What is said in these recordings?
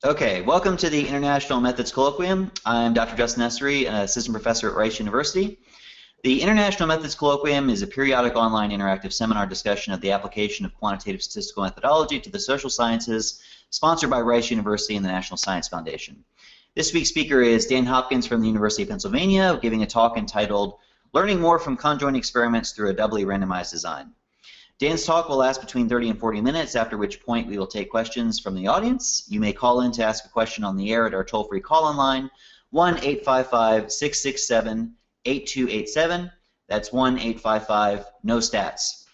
Okay, welcome to the International Methods Colloquium. I'm Dr. Justin Essery, an assistant professor at Rice University. The International Methods Colloquium is a periodic online interactive seminar discussion of the application of quantitative statistical methodology to the social sciences, sponsored by Rice University and the National Science Foundation. This week's speaker is Dan Hopkins from the University of Pennsylvania, giving a talk entitled Learning More from Conjoint Experiments Through a Doubly Randomized Design. Dan's talk will last between 30 and 40 minutes, after which point we will take questions from the audience. You may call in to ask a question on the air at our toll-free call-in line, 1-855-667-8287. That's 1-855-NO-STATS.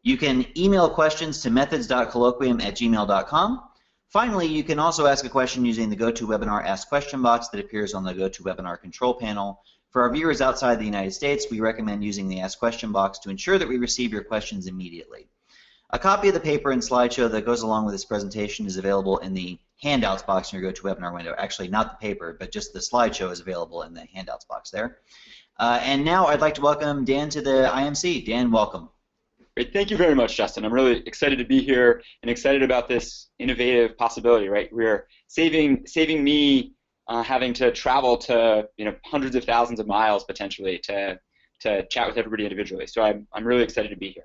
You can email questions to methods.colloquium@gmail.com. Finally, you can also ask a question using the GoToWebinar Ask Question box that appears on the GoToWebinar control panel. For our viewers outside the United States, we recommend using the Ask Question box to ensure that we receive your questions immediately. A copy of the paper and slideshow that goes along with this presentation is available in the handouts box in your GoToWebinar window. Actually, not the paper, but just the slideshow is available in the handouts box there. And now I'd like to welcome Dan to the IMC. Dan, welcome. Great. Thank you very much, Justin. I'm really excited to be here and excited about this innovative possibility, right? We're saving me having to travel to hundreds of thousands of miles potentially to chat with everybody individually. So I'm really excited to be here.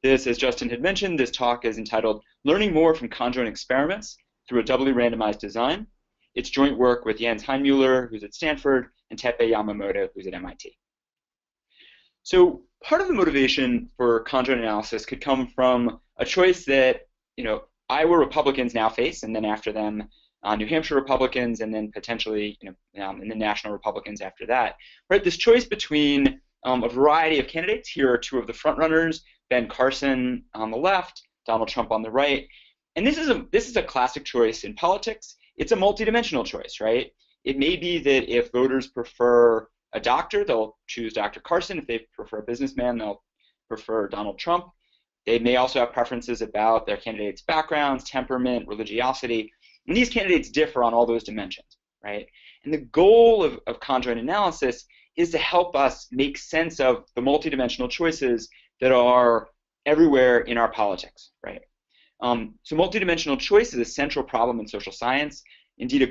This, as Justin had mentioned, this talk is entitled Learning More from Conjoint Experiments Through a Doubly Randomized Design. It's joint work with Jens Heinmuller, who's at Stanford, and Teppei Yamamoto, who's at MIT. So part of the motivation for conjoint analysis could come from a choice that Iowa Republicans now face, and then after them New Hampshire Republicans, and then potentially and then national Republicans after that. Right, this choice between a variety of candidates. Here are two of the frontrunners: Ben Carson on the left, Donald Trump on the right. And this is a classic choice in politics. It's a multidimensional choice, right? It may be that if voters prefer a doctor, they'll choose Dr. Carson. If they prefer a businessman, they'll prefer Donald Trump. They may also have preferences about their candidates' backgrounds, temperament, religiosity. And these candidates differ on all those dimensions, right? And the goal of conjoint analysis is to help us make sense of the multidimensional choices that are everywhere in our politics, right? So multidimensional choice is a central problem in social science. Indeed, a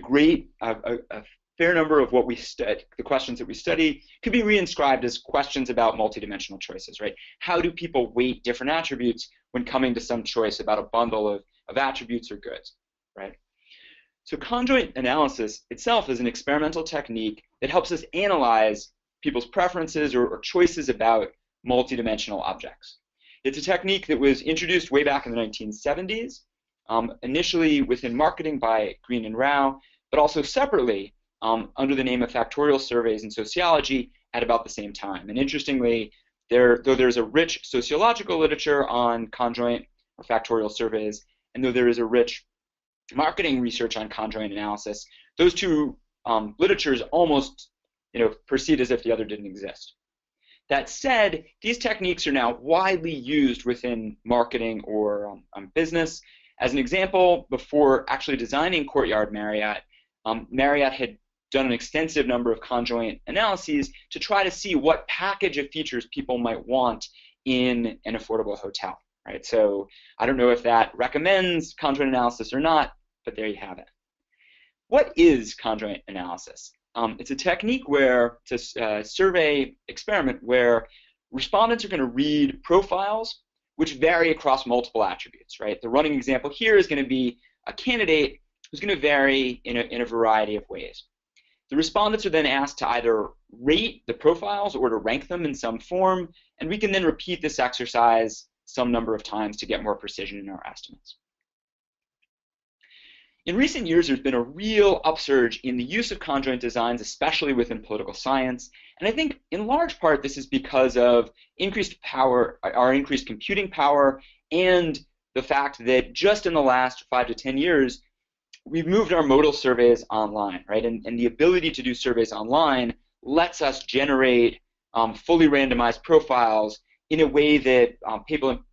fair number of what we study, the questions that we study, could be reinscribed as questions about multidimensional choices, right? How do people weight different attributes when coming to some choice about a bundle of attributes or goods, right? So conjoint analysis itself is an experimental technique that helps us analyze people's preferences or choices about multidimensional objects. It's a technique that was introduced way back in the 1970s, initially within marketing by Green and Rao, but also separately under the name of factorial surveys in sociology at about the same time. And interestingly, though there's a rich sociological literature on conjoint or factorial surveys, and though there is a rich marketing research on conjoint analysis, those two literatures almost proceed as if the other didn't exist. That said, these techniques are now widely used within marketing or business. As an example, before actually designing Courtyard Marriott, Marriott had done an extensive number of conjoint analyses to try to see what package of features people might want in an affordable hotel. Right, so I don't know if that recommends conjoint analysis or not, but there you have it. What is conjoint analysis? It's a technique where it's a survey experiment where respondents are going to read profiles which vary across multiple attributes. Right, the running example here is going to be a candidate who's going to vary in a variety of ways. The respondents are then asked to either rate the profiles or to rank them in some form, and we can then repeat this exercise some number of times to get more precision in our estimates. In recent years, there's been a real upsurge in the use of conjoint designs, especially within political science. And I think in large part this is because of increased power, our increased computing power, and the fact that just in the last 5 to 10 years, we've moved our modal surveys online, right? And the ability to do surveys online lets us generate fully randomized profiles in a way that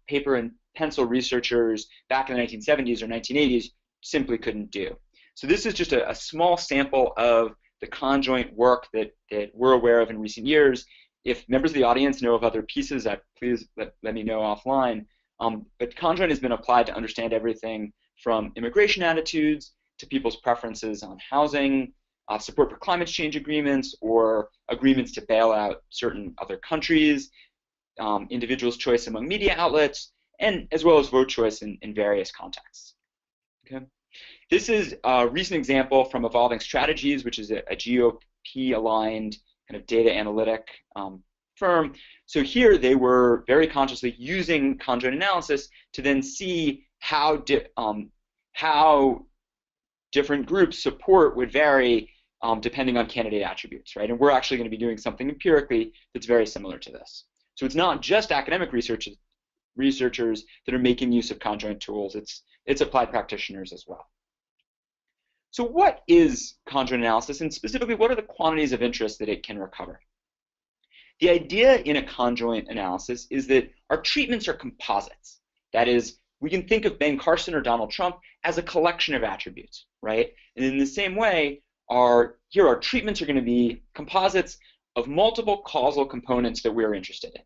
paper and pencil researchers back in the 1970s or 1980s simply couldn't do. So this is just a small sample of the conjoint work that we're aware of in recent years. If members of the audience know of other pieces, please let me know offline. But conjoint has been applied to understand everything from immigration attitudes to people's preferences on housing, support for climate change agreements, or agreements to bail out certain other countries, individuals' choice among media outlets, and as well as vote choice in various contexts. Okay. This is a recent example from Evolving Strategies, which is a GOP-aligned kind of data analytic firm. So here they were very consciously using conjoint analysis to then see how different groups' support would vary depending on candidate attributes, right? And we're actually going to be doing something empirically that's very similar to this. So it's not just academic researchers that are making use of conjoint tools, it's applied practitioners as well. So what is conjoint analysis, and specifically what are the quantities of interest that it can recover? The idea in a conjoint analysis is that our treatments are composites. That is, we can think of Ben Carson or Donald Trump as a collection of attributes, right? And in the same way, our treatments are going to be composites of multiple causal components that we're interested in.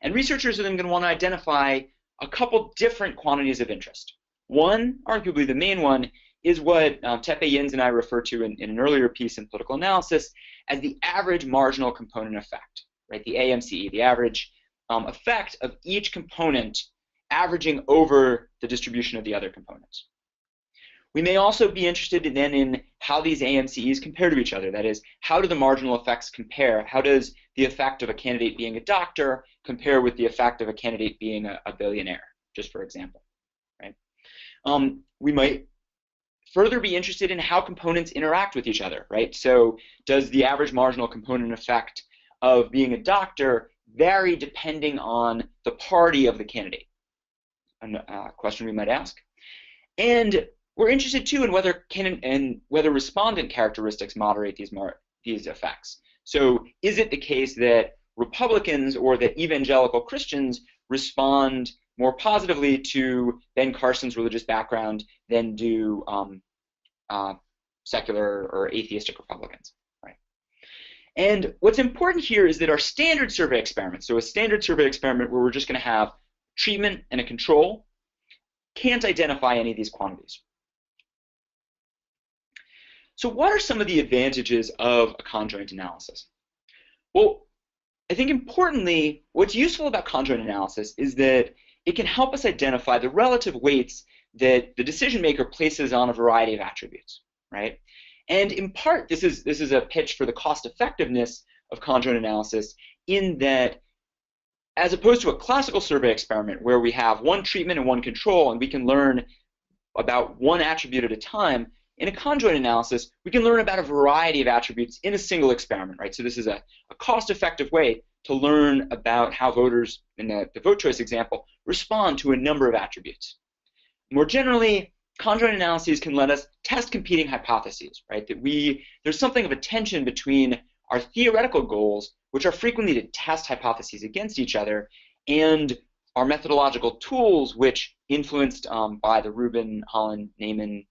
And researchers are then going to want to identify a couple different quantities of interest. One, arguably the main one, is what Tepe Yins and I refer to in an earlier piece in political analysis as the average marginal component effect, right? The AMCE, the average effect of each component averaging over the distribution of the other components. We may also be interested then in how these AMCEs compare to each other. That is, how do the marginal effects compare? How does the effect of a candidate being a doctor compare with the effect of a candidate being a billionaire, just for example, right? We might further be interested in how components interact with each other, right? So does the average marginal component effect of being a doctor vary depending on the party of the candidate? A question we might ask. And we're interested too in whether respondent characteristics moderate these effects. So is it the case that Republicans or that evangelical Christians respond more positively to Ben Carson's religious background than do secular or atheistic Republicans, right? And what's important here is that our standard survey experiments, so a standard survey experiment where we're just going to have treatment and a control, can't identify any of these quantities. So what are some of the advantages of a conjoint analysis? Well, I think importantly, what's useful about conjoint analysis is that it can help us identify the relative weights that the decision maker places on a variety of attributes, right? And in part, this is a pitch for the cost effectiveness of conjoint analysis, in that as opposed to a classical survey experiment where we have one treatment and one control and we can learn about one attribute at a time, in a conjoint analysis, we can learn about a variety of attributes in a single experiment, right? So this is a cost-effective way to learn about how voters, in the vote choice example, respond to a number of attributes. More generally, conjoint analyses can let us test competing hypotheses, right? That there's something of a tension between our theoretical goals, which are frequently to test hypotheses against each other, and our methodological tools, which, influenced by the Rubin, Holland, Neyman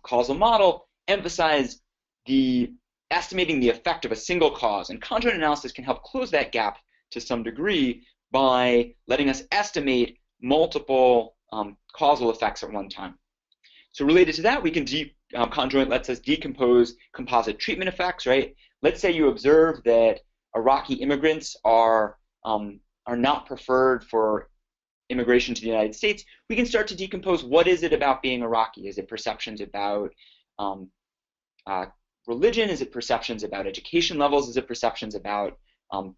causal model, emphasize estimating the effect of a single cause. And conjoint analysis can help close that gap to some degree by letting us estimate multiple causal effects at one time. So related to that, we can conjoint lets us decompose composite treatment effects, right? Let's say you observe that Iraqi immigrants are not preferred for immigration to the United States. We can start to decompose what is it about being Iraqi? Is it perceptions about religion? Is it perceptions about education levels? Is it perceptions about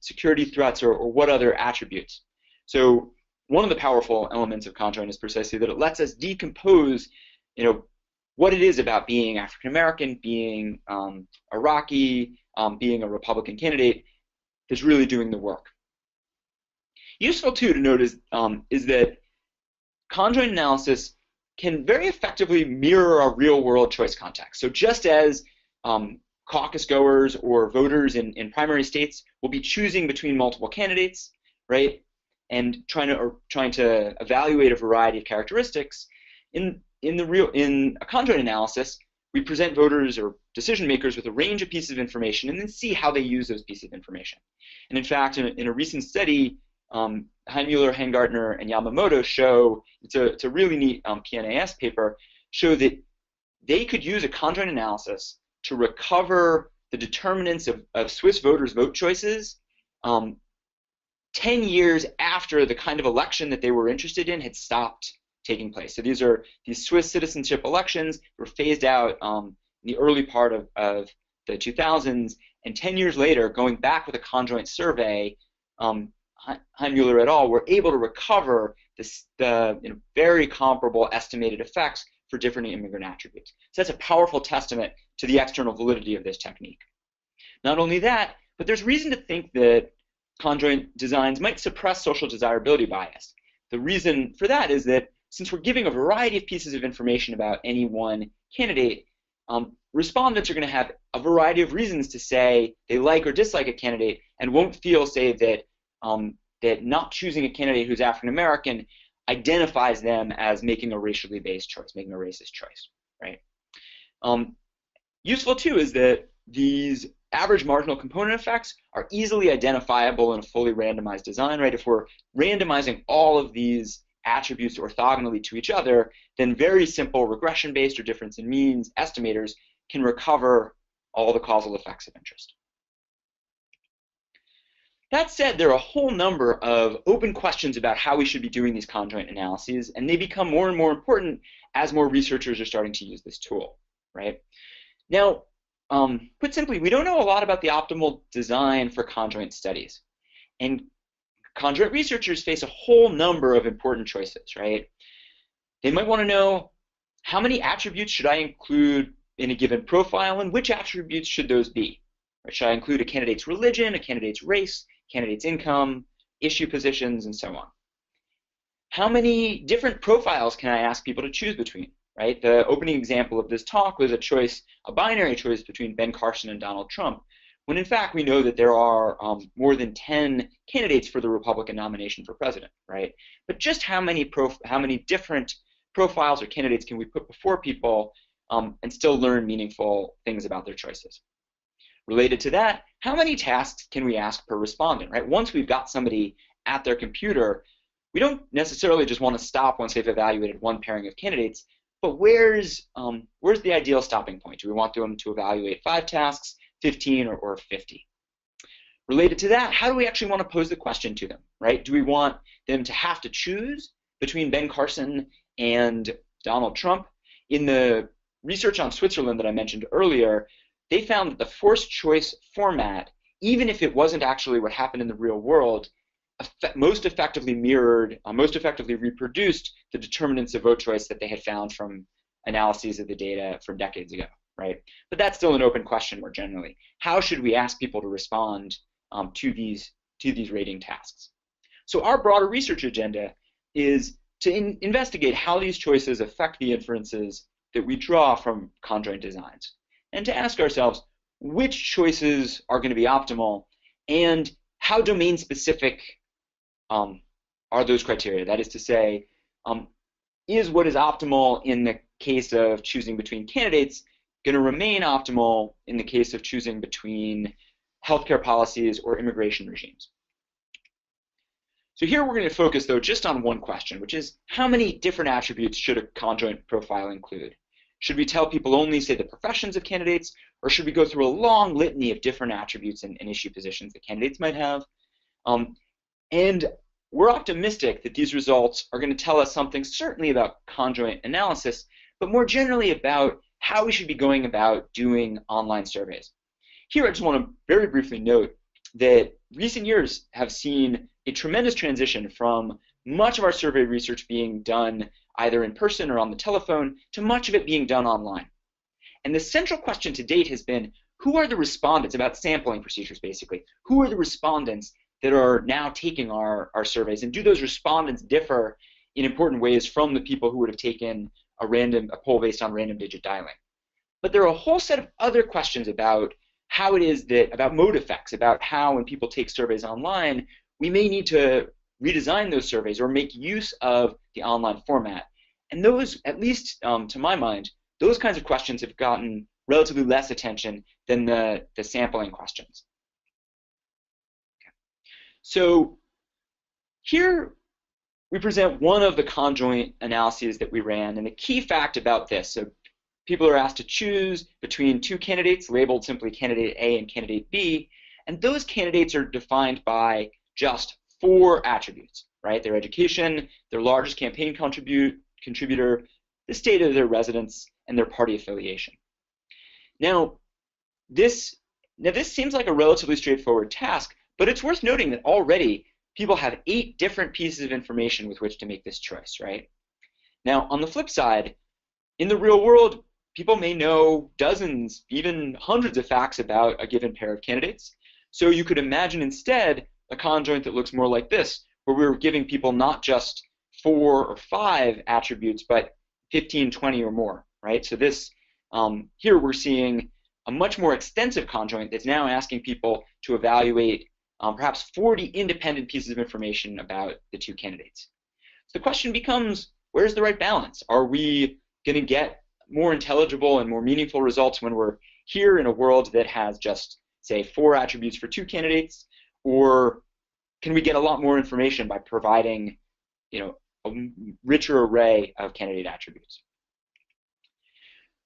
security threats, or what other attributes? So one of the powerful elements of conjoint is precisely that it lets us decompose, what it is about being African American, being Iraqi, being a Republican candidate that's really doing the work. Useful too to note is that conjoint analysis can very effectively mirror our real-world choice context. So just as caucus goers or voters in primary states will be choosing between multiple candidates, right, and trying to evaluate a variety of characteristics, in a conjoint analysis, we present voters or decision makers with a range of pieces of information and then see how they use those pieces of information. And in fact, in a recent study, Heinmuller, Hengartner, and Yamamoto show, it's a really neat PNAS paper, show that they could use a conjoint analysis to recover the determinants of Swiss voters' vote choices 10 years after the kind of election that they were interested in had stopped taking place. So these Swiss citizenship elections were phased out in the early part of the 2000s, and 10 years later, going back with a conjoint survey, Heimmuller et al. Were able to recover the very comparable estimated effects for different immigrant attributes. So that's a powerful testament to the external validity of this technique. Not only that, but there's reason to think that conjoint designs might suppress social desirability bias. The reason for that is that since we're giving a variety of pieces of information about any one candidate, respondents are going to have a variety of reasons to say they like or dislike a candidate and won't feel, say, that not choosing a candidate who's African American identifies them as making a racially based choice, making a racist choice, right? Useful too is that these average marginal component effects are easily identifiable in a fully randomized design, right? If we're randomizing all of these attributes orthogonally to each other, then very simple regression-based or difference in means estimators can recover all the causal effects of interest. That said, there are a whole number of open questions about how we should be doing these conjoint analyses, and they become more and more important as more researchers are starting to use this tool, right? Now, put simply, we don't know a lot about the optimal design for conjoint studies. And conjoint researchers face a whole number of important choices, right? They might want to know, how many attributes should I include in a given profile, and which attributes should those be? Or should I include a candidate's religion, a candidate's race, candidate's income, issue positions, and so on? How many different profiles can I ask people to choose between, right? The opening example of this talk was a binary choice between Ben Carson and Donald Trump, when in fact we know that there are more than 10 candidates for the Republican nomination for president, right? But just how many different profiles or candidates can we put before people and still learn meaningful things about their choices? Related to that, how many tasks can we ask per respondent, right? Once we've got somebody at their computer, we don't necessarily just want to stop once they've evaluated one pairing of candidates, but where's the ideal stopping point? Do we want them to evaluate 5 tasks, 15, or 50? Related to that, how do we actually want to pose the question to them, right? Do we want them to have to choose between Ben Carson and Donald Trump? In the research on Switzerland that I mentioned earlier, they found that the forced choice format, even if it wasn't actually what happened in the real world, most effectively reproduced the determinants of vote choice that they had found from analyses of the data from decades ago, right? But that's still an open question more generally. How should we ask people to respond to these rating tasks? So our broader research agenda is to investigate how these choices affect the inferences that we draw from conjoint designs, and to ask ourselves which choices are going to be optimal and how domain-specific are those criteria. That is to say, is what is optimal in the case of choosing between candidates going to remain optimal in the case of choosing between healthcare policies or immigration regimes? So here we're going to focus, though, just on one question, which is how many different attributes should a conjoint profile include? Should we tell people only, say, the professions of candidates, or should we go through a long litany of different attributes and issue positions that candidates might have? And we're optimistic that these results are going to tell us something certainly about conjoint analysis, but more generally about how we should be going about doing online surveys. Here I just want to very briefly note that recent years have seen a tremendous transition from much of our survey research being done either in person or on the telephone to much of it being done online. And the central question to date has been, who are the respondents, about sampling procedures basically, who are the respondents that are now taking our surveys, and do those respondents differ in important ways from the people who would have taken a poll based on random digit dialing? But there are a whole set of other questions about how it is that, about mode effects, about how when people take surveys online, we may need to redesign those surveys or make use of the online format. And those, at least to my mind, those kinds of questions have gotten relatively less attention than the sampling questions. Okay. So here we present one of the conjoint analyses that we ran, and the key fact about this, so people are asked to choose between two candidates labeled simply candidate A and candidate B, and those candidates are defined by just 4 attributes, right? Their education, their largest campaign contributor, the state of their residence, and their party affiliation. Now, this seems like a relatively straightforward task, but it's worth noting that already people have 8 different pieces of information with which to make this choice, right? Now, on the flip side, in the real world, people may know dozens, even hundreds of facts about a given pair of candidates. So you could imagine instead a conjoint that looks more like this, where we're giving people not just 4 or 5 attributes, but 15, 20 or more, right? So this, here we're seeing a much more extensive conjoint that's now asking people to evaluate perhaps 40 independent pieces of information about the 2 candidates. So the question becomes, where's the right balance? Are we going to get more intelligible and more meaningful results when we're here in a world that has just, say, 4 attributes for 2 candidates? Or can we get a lot more information by providing, a richer array of candidate attributes?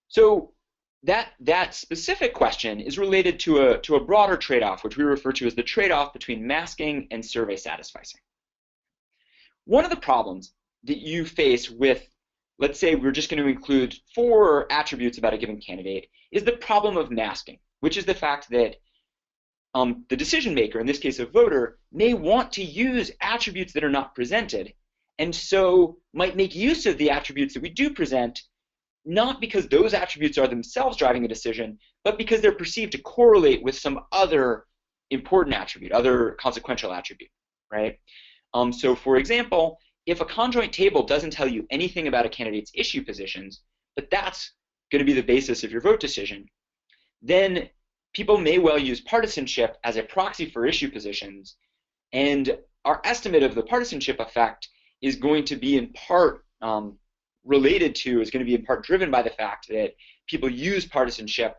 So that specific question is related to a broader trade-off, which we refer to as the trade-off between masking and survey satisficing. One of the problems that you face with, let's say we're just going to include 4 attributes about a given candidate, is the problem of masking, which is the fact that the decision maker, in this case a voter, may want to use attributes that are not presented, and so might make use of the attributes that we do present, not because those attributes are themselves driving a decision, but because they're perceived to correlate with some other important attribute, other consequential attribute, right? So for example, if a conjoint table doesn't tell you anything about a candidate's issue positions, but that's going to be the basis of your vote decision, then people may well use partisanship as a proxy for issue positions, and our estimate of the partisanship effect is going to be in part driven by the fact that people use partisanship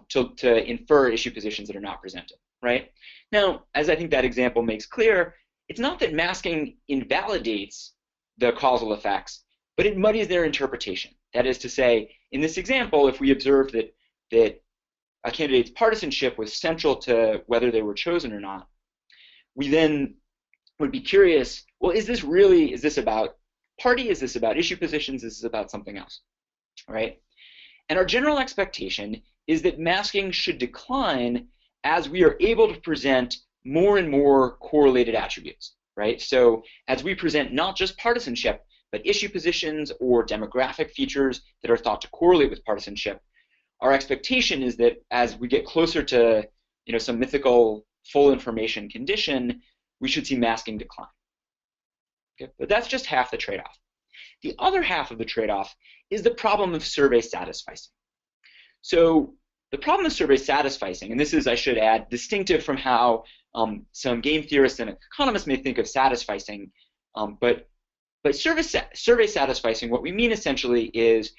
to infer issue positions that are not presented, right? Now, as I think that example makes clear, it's not that masking invalidates the causal effects, but it muddies their interpretation. That is to say, in this example, if we observe that a candidate's partisanship was central to whether they were chosen or not, we then would be curious, well, is this about party? Is this about issue positions? Is this about something else, right? And our general expectation is that masking should decline as we are able to present more and more correlated attributes, right? So as we present not just partisanship, but issue positions or demographic features that are thought to correlate with partisanship, our expectation is that as we get closer to some mythical full information condition, we should see masking decline. Okay? But that's just half the trade-off. The other half of the trade-off is the problem of survey satisficing. So the problem of survey satisficing, and this is, I should add, distinctive from how some game theorists and economists may think of satisficing, but survey satisficing, what we mean essentially is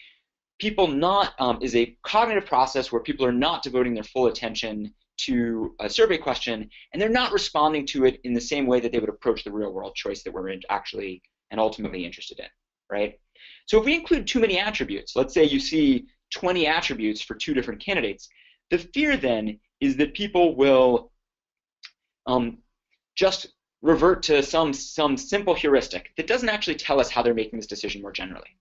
is a cognitive process where people are not devoting their full attention to a survey question, and they're not responding to it in the same way that they would approach the real-world choice that we're actually and ultimately interested in, right? So if we include too many attributes, let's say you see 20 attributes for 2 different candidates, the fear then is that people will just revert to some simple heuristic that doesn't actually tell us how they're making this decision more generally.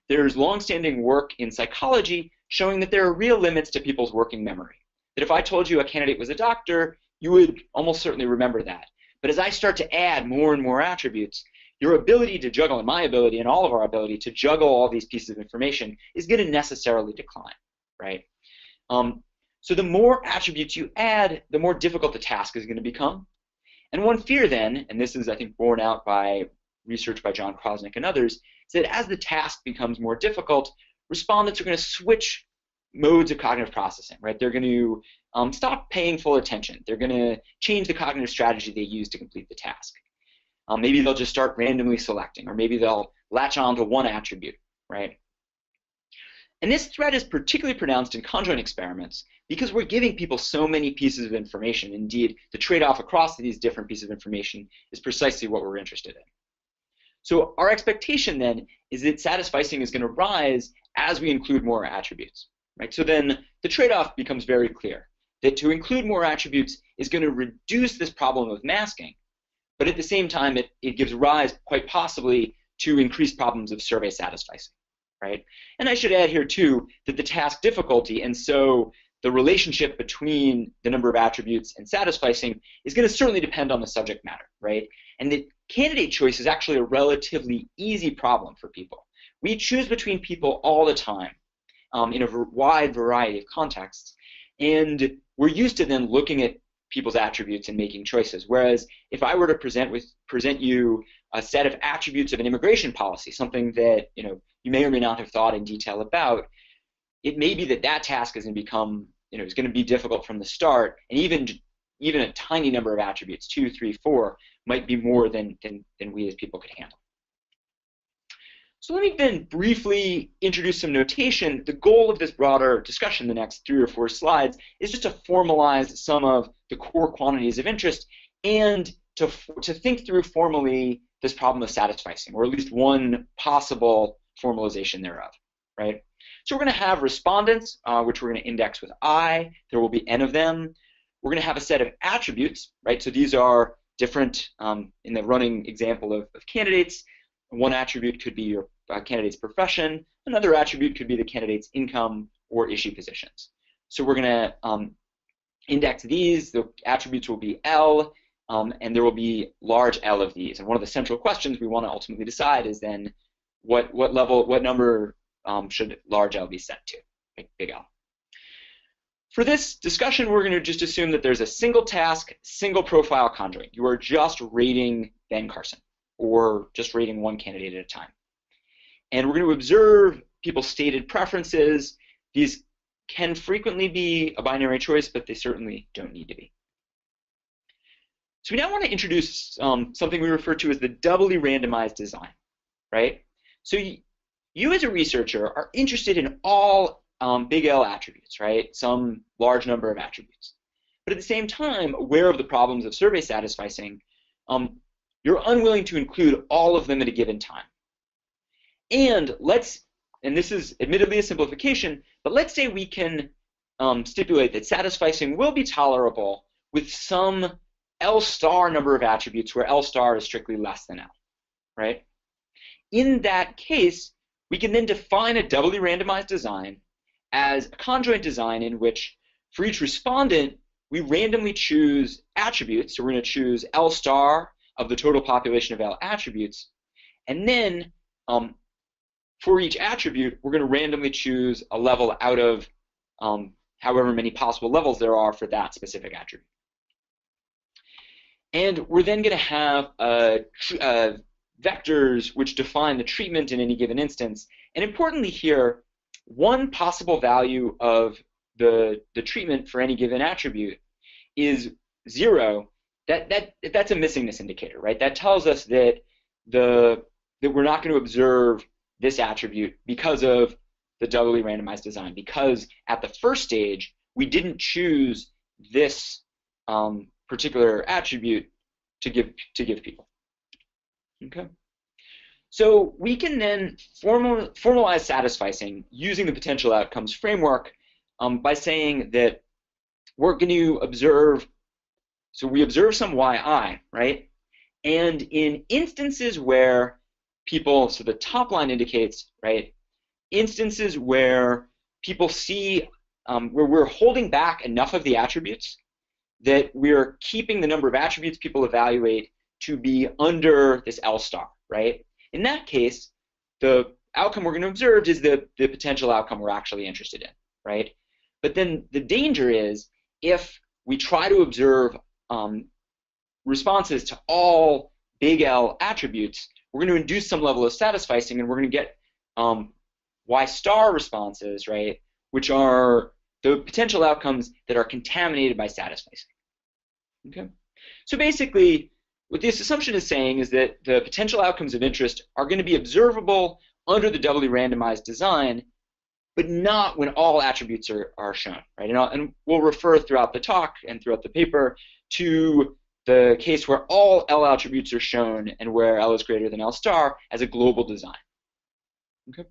There's long-standing work in psychology showing that there are real limits to people's working memory. That if I told you a candidate was a doctor, you would almost certainly remember that. But as I start to add more and more attributes, your ability to juggle, and my ability, and all of our ability to juggle all these pieces of information is going to necessarily decline, right? So the more attributes you add, the more difficult the task is going to become. And one fear then, and this is, I think, borne out by research by John Krosnick and others, is that as the task becomes more difficult, respondents are going to switch modes of cognitive processing, right? They're going to stop paying full attention. They're going to change the cognitive strategy they use to complete the task. Maybe they'll just start randomly selecting, or maybe they'll latch on to one attribute, right? And this threat is particularly pronounced in conjoint experiments because we're giving people so many pieces of information. Indeed, the trade-off across these different pieces of information is precisely what we're interested in. So our expectation then is that satisficing is going to rise as we include more attributes, right? So then the trade-off becomes very clear, that to include more attributes is going to reduce this problem of masking, but at the same time, it gives rise, quite possibly, to increased problems of survey satisficing, right? And I should add here, too, that the task difficulty, and so the relationship between the number of attributes and satisficing is going to certainly depend on the subject matter, right? And the candidate choice is actually a relatively easy problem for people. We choose between people all the time in a wide variety of contexts, and we're used to then looking at people's attributes and making choices. Whereas if I were to present you a set of attributes of an immigration policy, something that you may or may not have thought in detail about, it may be that task is going to become, is going to be difficult from the start, and even a tiny number of attributes, 2, 3, 4, might be more than we as people could handle. So let me then briefly introduce some notation. The goal of this broader discussion, the next 3 or 4 slides, is just to formalize some of the core quantities of interest and to think through formally this problem of satisficing, or at least one possible formalization thereof, right? So we're going to have respondents, which we're going to index with I. There will be n of them. We're going to have a set of attributes, right? So these are different, in the running example of candidates. One attribute could be your candidate's profession. Another attribute could be the candidate's income or issue positions. So we're going to index these. The attributes will be L, and there will be large L of these. And one of the central questions we want to ultimately decide is then what number should large L be set to, like big L. For this discussion, we're going to just assume that there's a single task, single profile conjoint. You are just rating Ben Carson, or just rating one candidate at a time. And we're going to observe people's stated preferences. These can frequently be a binary choice, but they certainly don't need to be. So we now want to introduce something we refer to as the doubly randomized design, right? So you as a researcher are interested in all big L attributes, right? Some large number of attributes. But at the same time, aware of the problems of survey satisficing, you're unwilling to include all of them at a given time. And this is admittedly a simplification, but let's say we can stipulate that satisficing will be tolerable with some L star number of attributes where L star is strictly less than L, right? In that case, we can then define a doubly randomized design as a conjoint design in which for each respondent, we randomly choose attributes. So we're going to choose L star of the total population of L attributes. And then for each attribute, we're going to randomly choose a level out of however many possible levels there are for that specific attribute. And we're then going to have vectors which define the treatment in any given instance. And importantly here, one possible value of the treatment for any given attribute is 0. That's a missingness indicator, right? That tells us that we're not going to observe this attribute because of the doubly randomized design, because at the first stage we didn't choose this particular attribute to give people. Okay. So we can then formalize satisficing using the potential outcomes framework by saying that we're going to observe. So we observe some yi, right? And in instances where people, so the top line indicates, right, instances where people see, where we're holding back enough of the attributes that we're keeping the number of attributes people evaluate to be under this L star, right? In that case, the outcome we're going to observe is the potential outcome we're actually interested in, right? But then the danger is if we try to observe responses to all big L attributes, we're going to induce some level of satisficing, and we're going to get Y star responses, right, which are the potential outcomes that are contaminated by satisficing. Okay? So basically, what this assumption is saying is that the potential outcomes of interest are going to be observable under the doubly randomized design, but not when all attributes are shown, right? And we'll refer throughout the talk and throughout the paper to the case where all L attributes are shown and where L is greater than L star as a global design. Okay.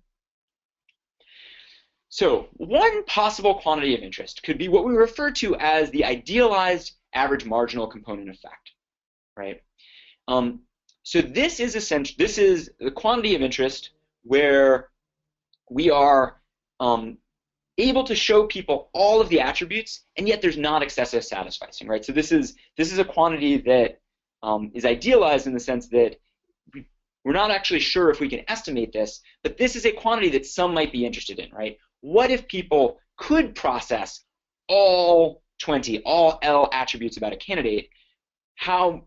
So one possible quantity of interest could be what we refer to as the idealized average marginal component effect, right? So this is the quantity of interest where we are able to show people all of the attributes, and yet there's not excessive satisficing, right? So this is a quantity that is idealized in the sense that we're not actually sure if we can estimate this, but this is a quantity that some might be interested in, right? What if people could process all 20, all L attributes about a candidate? How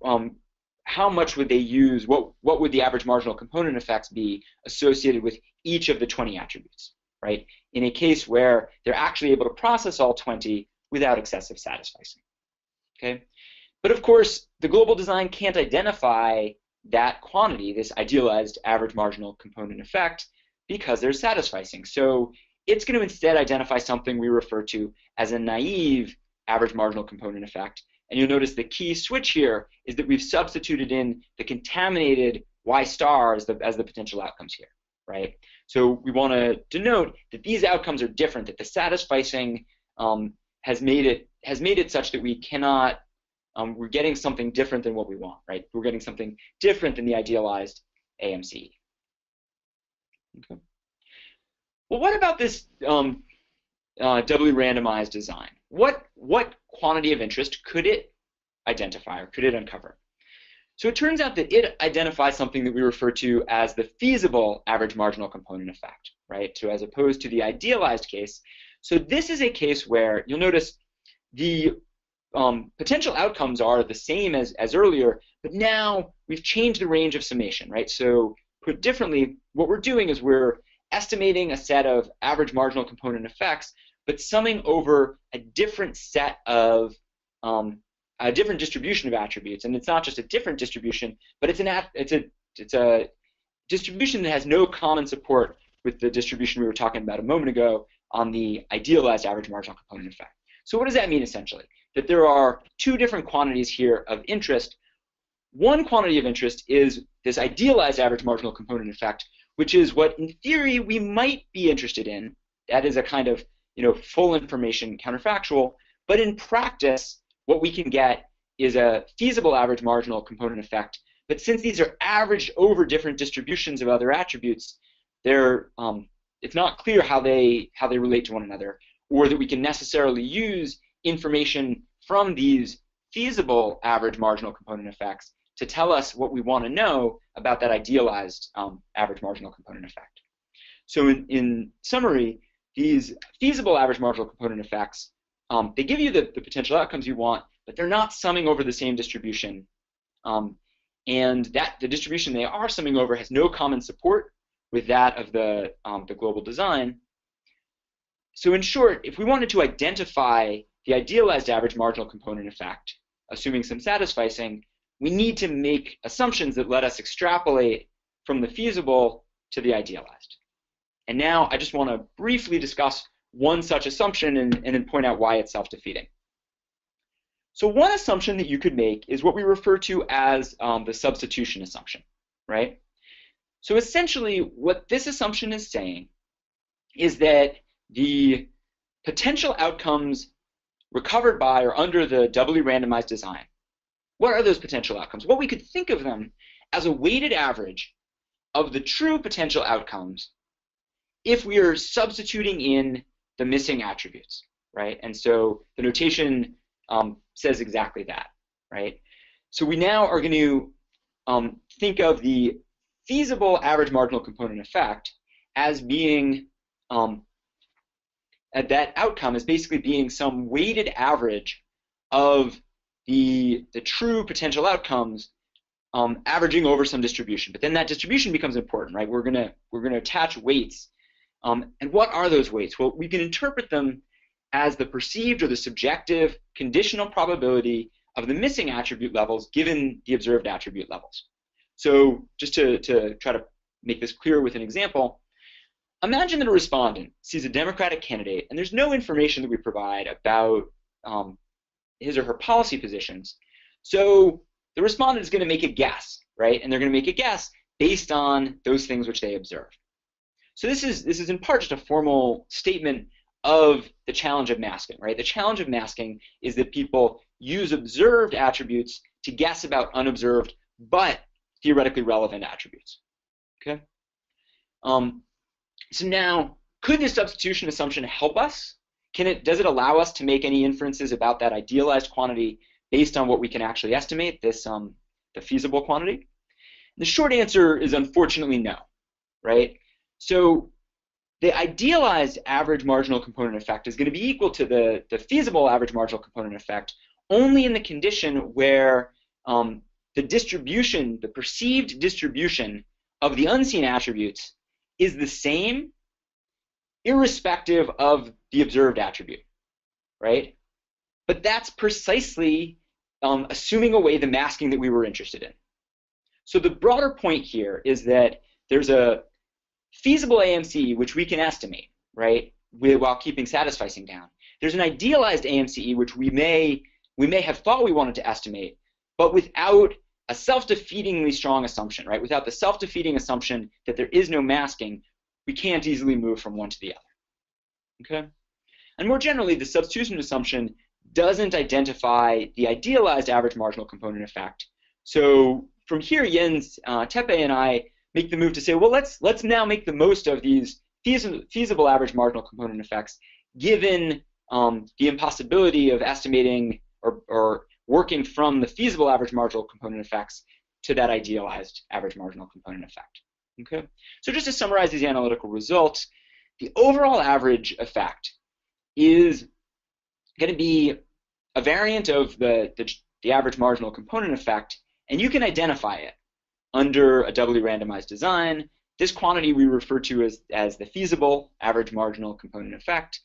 much would they use? What would the average marginal component effects be associated with each of the 20 attributes, right? In a case where they're actually able to process all 20 without excessive satisficing, okay? But of course, the global design can't identify that quantity, this idealized average marginal component effect, because there's satisficing. So it's going to instead identify something we refer to as a naive average marginal component effect. And you'll notice the key switch here is that we've substituted in the contaminated Y star as the potential outcomes here, right? So we want to denote that these outcomes are different, that the satisficing has made it such that we cannot, we're getting something different than what we want, right? We're getting something different than the idealized AMC. Okay. Well, what about this doubly randomized design? What quantity of interest could it identify or could it uncover? So it turns out that it identifies something that we refer to as the feasible average marginal component effect, right? So as opposed to the idealized case. So this is a case where you'll notice the potential outcomes are the same as earlier, but now we've changed the range of summation, right? So put differently, what we're doing is we're estimating a set of average marginal component effects, but summing over a different set of a different distribution of attributes. And it's not just a different distribution, but it's a distribution that has no common support with the distribution we were talking about a moment ago on the idealized average marginal component effect. So what does that mean essentially? That there are two different quantities here of interest. One quantity of interest is this idealized average marginal component effect, which is what in theory we might be interested in. That is a kind of full information counterfactual, but in practice what we can get is a feasible average marginal component effect. But since these are averaged over different distributions of other attributes, it's not clear how they relate to one another, or that we can necessarily use information from these feasible average marginal component effects to tell us what we want to know about that idealized average marginal component effect. So in summary, these feasible average marginal component effects, they give you the potential outcomes you want, but they're not summing over the same distribution. And the distribution they are summing over has no common support with that of the global design. So in short, if we wanted to identify the idealized average marginal component effect, assuming some satisficing, we need to make assumptions that let us extrapolate from the feasible to the idealized. And now I just want to briefly discuss one such assumption and then point out why it's self-defeating. So one assumption that you could make is what we refer to as the substitution assumption, right? So essentially what this assumption is saying is that the potential outcomes recovered by or under the doubly randomized design, what are those potential outcomes? Well, we could think of them as a weighted average of the true potential outcomes if we are substituting in the missing attributes, right? And so the notation says exactly that, right? So we now are going to think of the feasible average marginal component effect as being that outcome as basically being some weighted average of the true potential outcomes averaging over some distribution. But then that distribution becomes important, right? We're gonna attach weights. And what are those weights? Well, we can interpret them as the perceived or the subjective conditional probability of the missing attribute levels given the observed attribute levels. So just to try to make this clear with an example, imagine that a respondent sees a Democratic candidate and there's no information that we provide about his or her policy positions. So the respondent is going to make a guess, right? And they're going to make a guess based on those things which they observe. So this is in part just a formal statement of the challenge of masking, right? The challenge of masking is that people use observed attributes to guess about unobserved but theoretically relevant attributes. Okay. So now, could this substitution assumption help us? Does it allow us to make any inferences about that idealized quantity based on what we can actually estimate, this the feasible quantity? The short answer is unfortunately no, right? So the idealized average marginal component effect is going to be equal to the feasible average marginal component effect only in the condition where the distribution, the perceived distribution of the unseen attributes is the same irrespective of the observed attribute, right? But that's precisely assuming away the masking that we were interested in. So the broader point here is that there's a feasible AMCE which we can estimate, right, while keeping satisficing down. There's an idealized AMCE which we may have thought we wanted to estimate, but without a self-defeatingly strong assumption, right? Without the self-defeating assumption that there is no masking, we can't easily move from one to the other. Okay? And more generally, the substitution assumption doesn't identify the idealized average marginal component effect. So from here, Jens, Tepe, and I make the move to say, well, let's now make the most of these feasible average marginal component effects, given the impossibility of estimating or working from the feasible average marginal component effects to that idealized average marginal component effect. Okay? So just to summarize these analytical results, the overall average effect is going to be a variant of the average marginal component effect, and you can identify it under a doubly randomized design. This quantity we refer to as the feasible average marginal component effect.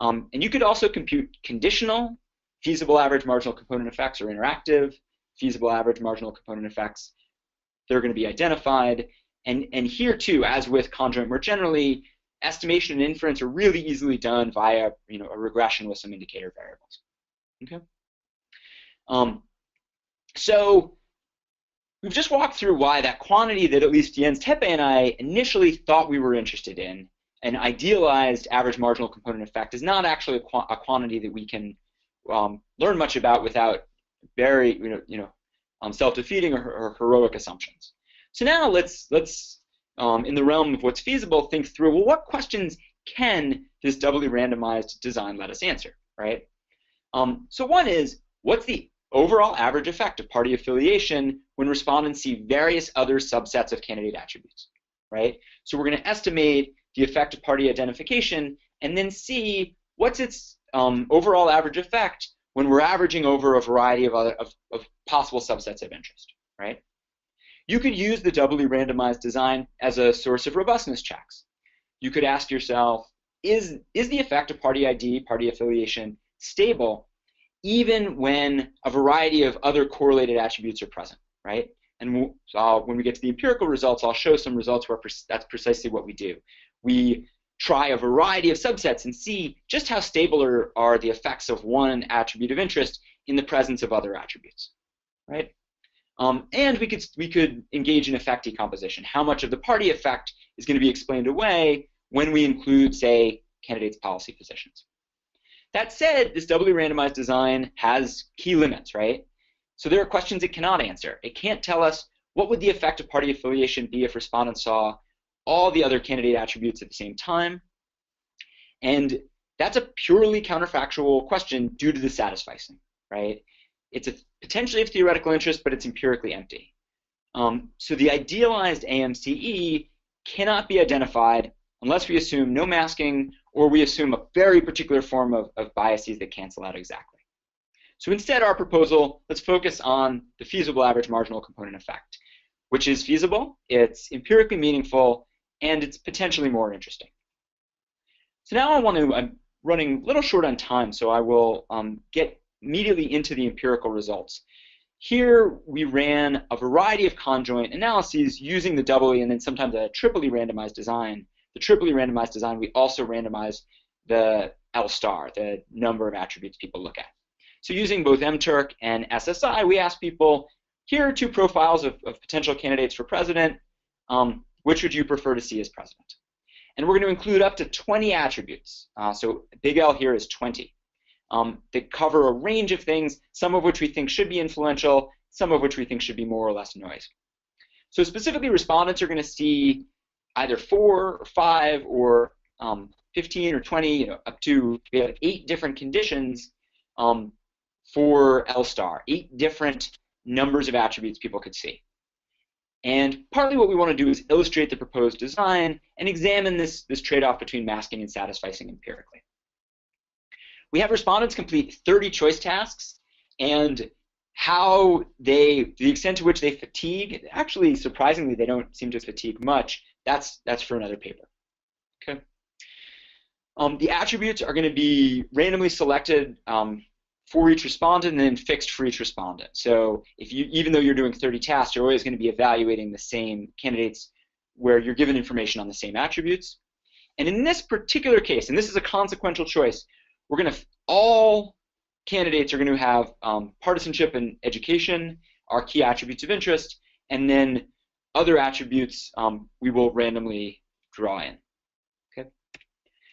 And you could also compute conditional feasible average marginal component effects or interactive feasible average marginal component effects. They're going to be identified. And here too, as with conjoint more generally, estimation and inference are really easily done via a regression with some indicator variables. Okay. So we've just walked through why that quantity that at least Jens, Tepe, and I initially thought we were interested in, an idealized average marginal component effect, is not actually a quantity that we can learn much about without very self-defeating or heroic assumptions. So now let's in the realm of what's feasible, think through, well, what questions can this doubly randomized design let us answer, right? So one is, what's the overall average effect of party affiliation when respondents see various other subsets of candidate attributes, right? So we're going to estimate the effect of party identification and then see what's its overall average effect when we're averaging over a variety of possible subsets of interest, right? You could use the doubly randomized design as a source of robustness checks. You could ask yourself, is the effect of party ID, party affiliation, stable even when a variety of other correlated attributes are present, right? And when we get to the empirical results, I'll show some results where that's precisely what we do. We try a variety of subsets and see just how stable are the effects of one attribute of interest in the presence of other attributes, right? And we could engage in effect decomposition. How much of the party effect is going to be explained away when we include, say, candidates' policy positions? That said, this doubly randomized design has key limits, right? So there are questions it cannot answer. It can't tell us what would the effect of party affiliation be if respondents saw all the other candidate attributes at the same time. And that's a purely counterfactual question due to the satisficing, right? It's potentially of theoretical interest, but it's empirically empty. So the idealized AMCE cannot be identified unless we assume no masking or we assume a very particular form of biases that cancel out exactly. So instead, our proposal, let's focus on the feasible average marginal component effect, which is feasible, it's empirically meaningful, and it's potentially more interesting. So now I'm running a little short on time, so I will get immediately into the empirical results. Here we ran a variety of conjoint analyses using the doubly and then sometimes a triply randomized design. The triply randomized design, we also randomized the L star, the number of attributes people look at. So using both MTurk and SSI, we asked people, here are two profiles of potential candidates for president. Which would you prefer to see as president? And we're going to include up to 20 attributes. So big L here is 20. That cover a range of things, some of which we think should be influential, some of which we think should be more or less noise. So specifically, respondents are going to see either 4 or 5 or 15 or 20, up to, we have 8 different conditions for L star, 8 different numbers of attributes people could see. And partly what we want to do is illustrate the proposed design and examine this trade-off between masking and satisficing empirically. We have respondents complete 30 choice tasks, and how the extent to which they fatigue, actually surprisingly they don't seem to fatigue much. That's for another paper. Okay. The attributes are going to be randomly selected for each respondent and then fixed for each respondent. So even though you're doing 30 tasks, you're always going to be evaluating the same candidates where you're given information on the same attributes. And in this particular case, and this is a consequential choice, all candidates are going to have partisanship and education, our key attributes of interest, and then other attributes we will randomly draw in. Okay.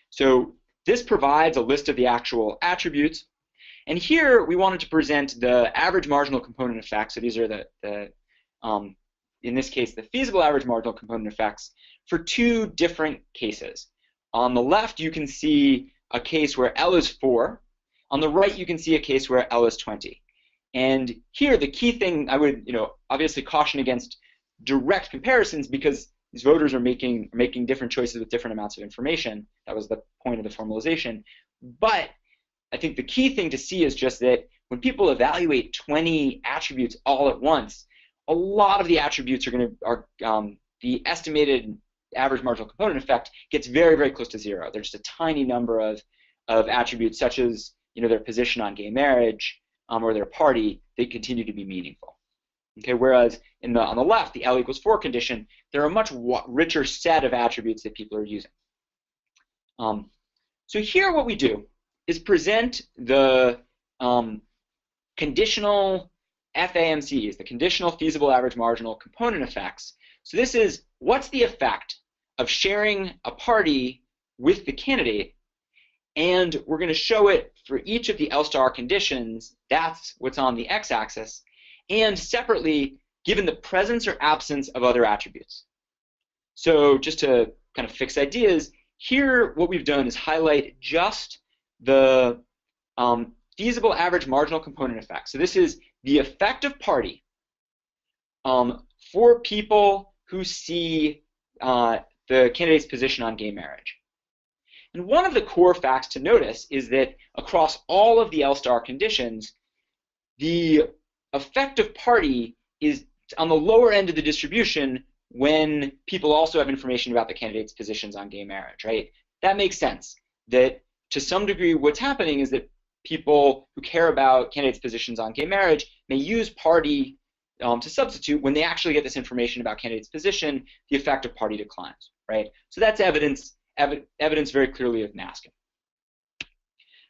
So this provides a list of the actual attributes. And here we wanted to present the average marginal component effects. So these are in this case, the feasible average marginal component effects for 2 different cases. On the left, you can see a case where L is 4. On the right, you can see a case where L is 20. And here, the key thing I would, obviously caution against direct comparisons because these voters are making different choices with different amounts of information. That was the point of the formalization. But I think the key thing to see is just that when people evaluate 20 attributes all at once, a lot of the attributes the estimated average marginal component effect gets very, very close to 0. There's just a tiny number of attributes such as their position on gay marriage or their party. They continue to be meaningful. Okay, whereas on the left, the L equals 4 condition, there are a much richer set of attributes that people are using. So here what we do is present the conditional FAMCs, the conditional feasible average marginal component effects. So this is what's the effect of sharing a party with the candidate, and we're going to show it for each of the L star conditions. That's what's on the x-axis, and separately given the presence or absence of other attributes. So just to kind of fix ideas, here what we've done is highlight just the feasible average marginal component effect. So this is the effect of party for people who see the candidate's position on gay marriage. And one of the core facts to notice is that across all of the L star conditions, the effect of party is on the lower end of the distribution when people also have information about the candidate's positions on gay marriage, right? That makes sense. That to some degree what's happening is that people who care about candidates' positions on gay marriage may use party to substitute. When they actually get this information about candidates' position, the effect of party declines, right? So that's evidence very clearly of masking.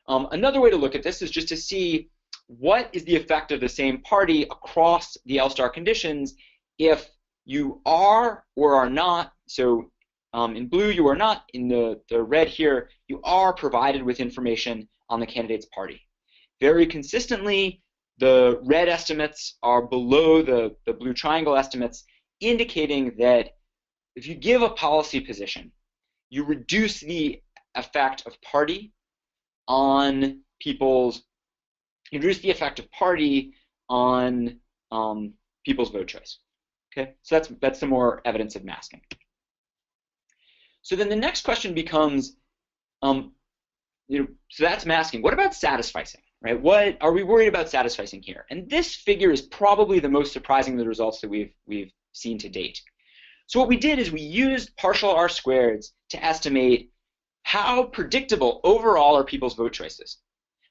Another way to look at this is just to see what is the effect of the same party across the L star conditions if you are or are not, so in blue you are not, in the red here you are provided with information on the candidate's party. Very consistently, the red estimates are below the blue triangle estimates, indicating that if you give a policy position, you reduce the effect of party on people's people's vote choice. Okay, so that's some more evidence of masking. So then the next question becomes, so that's masking. What about satisficing, right? What are we worried about satisficing here? And this figure is probably the most surprising of the results that we've seen to date. So what we did is we used partial R squareds to estimate how predictable overall are people's vote choices.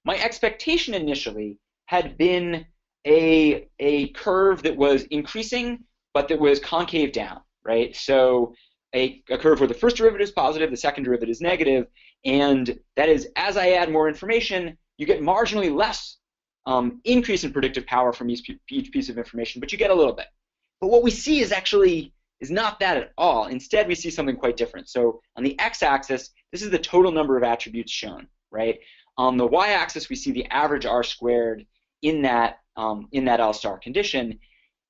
My expectation initially had been a curve that was increasing, but that was concave down, right? So a curve where the first derivative is positive, the second derivative is negative, and that is, as I add more information, you get marginally less increase in predictive power from each piece of information, but you get a little bit. But what we see is actually is not that at all. Instead, we see something quite different. So on the x-axis, this is the total number of attributes shown, right? On the y-axis, we see the average r squared in that L-star condition.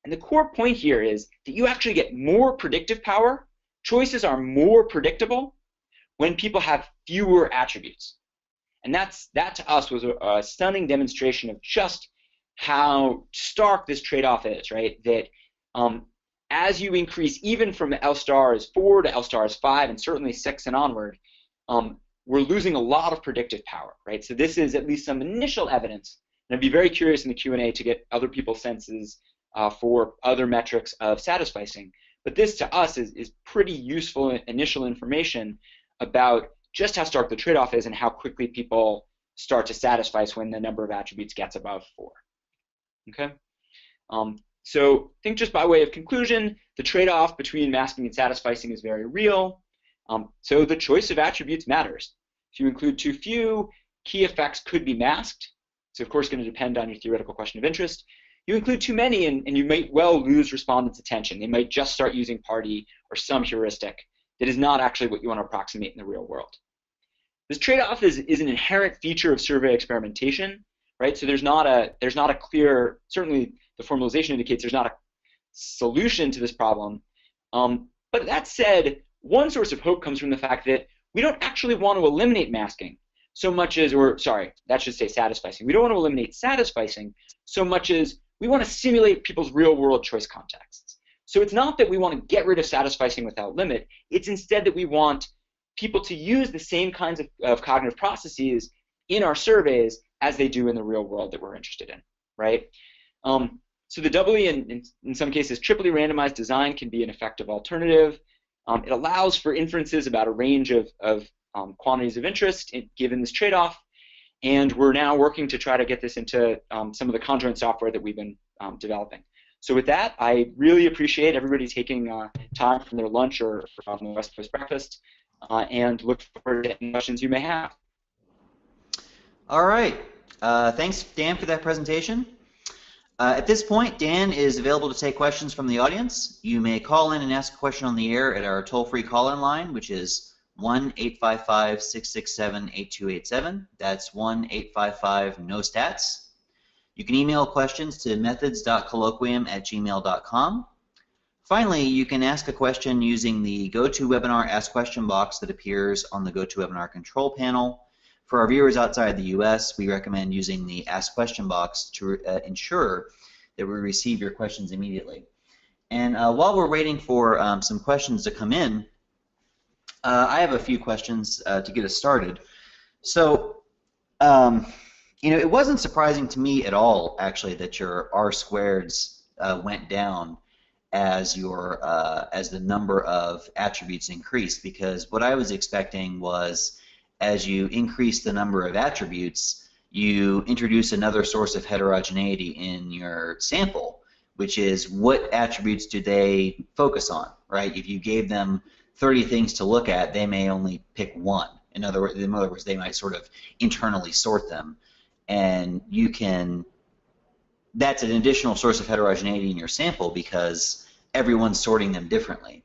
And the core point here is that you actually get more predictive power. Choices are more predictable when people have fewer attributes. And that to us was a stunning demonstration of just how stark this trade-off is, right? That as you increase even from L stars 4 to L stars 5 and certainly 6 and onward, we're losing a lot of predictive power, right? So this is at least some initial evidence. And I'd be very curious in the Q&A to get other people's senses for other metrics of satisficing. But this to us is pretty useful initial information about just how stark the trade-off is and how quickly people start to satisfice when the number of attributes gets above 4. Okay? So I think just by way of conclusion, the trade-off between masking and satisficing is very real. So the choice of attributes matters. If you include too few, key effects could be masked. It's of course going to depend on your theoretical question of interest. You include too many and you might well lose respondents' attention. They might just start using party or some heuristic that is not actually what you want to approximate in the real world. This trade-off is an inherent feature of survey experimentation, right? So there's not a clear, certainly the formalization indicates there's not a solution to this problem. But that said, one source of hope comes from the fact that we don't actually want to eliminate masking so much as, or sorry, that should say satisficing. We don't want to eliminate satisficing so much as we want to simulate people's real-world choice contexts. So it's not that we want to get rid of satisficing without limit. It's instead that we want people to use the same kinds of cognitive processes in our surveys as they do in the real world that we're interested in, right? So the doubly and in some cases triply randomized design can be an effective alternative. It allows for inferences about a range of quantities of interest given this trade-off, and we're now working to try to get this into some of the conjoint software that we've been developing. So with that, I really appreciate everybody taking time from their lunch or from the West Coast breakfast, and look forward to any questions you may have. All right. Thanks, Dan, for that presentation. At this point, Dan is available to take questions from the audience. You may call in and ask a question on the air at our toll-free call-in line, which is 1-855-667-8287. That's 1-855-NO-STATS. You can email questions to methods.colloquium@gmail.com. Finally, you can ask a question using the GoToWebinar Ask Question box that appears on the GoToWebinar control panel. For our viewers outside the U.S., we recommend using the Ask Question box to ensure that we receive your questions immediately. And while we're waiting for some questions to come in, I have a few questions to get us started. So, you know, it wasn't surprising to me at all, actually, that your R-squareds went down as the number of attributes increased, because what I was expecting was, as you increase the number of attributes, you introduce another source of heterogeneity in your sample, which is what attributes do they focus on, right? If you gave them 30 things to look at, they may only pick one. In other words, they might sort of internally sort them, and you can. That's an additional source of heterogeneity in your sample because everyone's sorting them differently.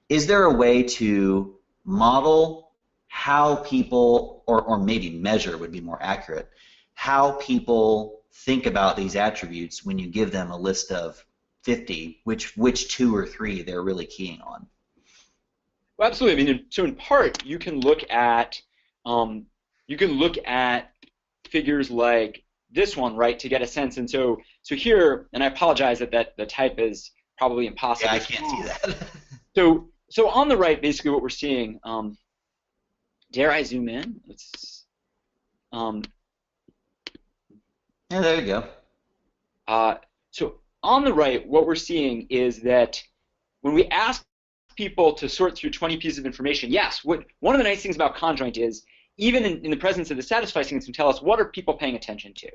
Is there a way to model how people, or maybe measure would be more accurate, how people think about these attributes when you give them a list of 50, which 2 or 3 they're really keying on? Well, absolutely. I mean, so in part, you can look at figures like this one, right, to get a sense. And so here, and I apologize that the type is probably impossible. Yeah, I can't see that. So on the right, basically what we're seeing. Dare I zoom in? Let's. Yeah, there you go. So on the right, what we're seeing is that when we ask people to sort through 20 pieces of information, yes, one of the nice things about conjoint is even in the presence of the satisficing, it can tell us what are people paying attention to.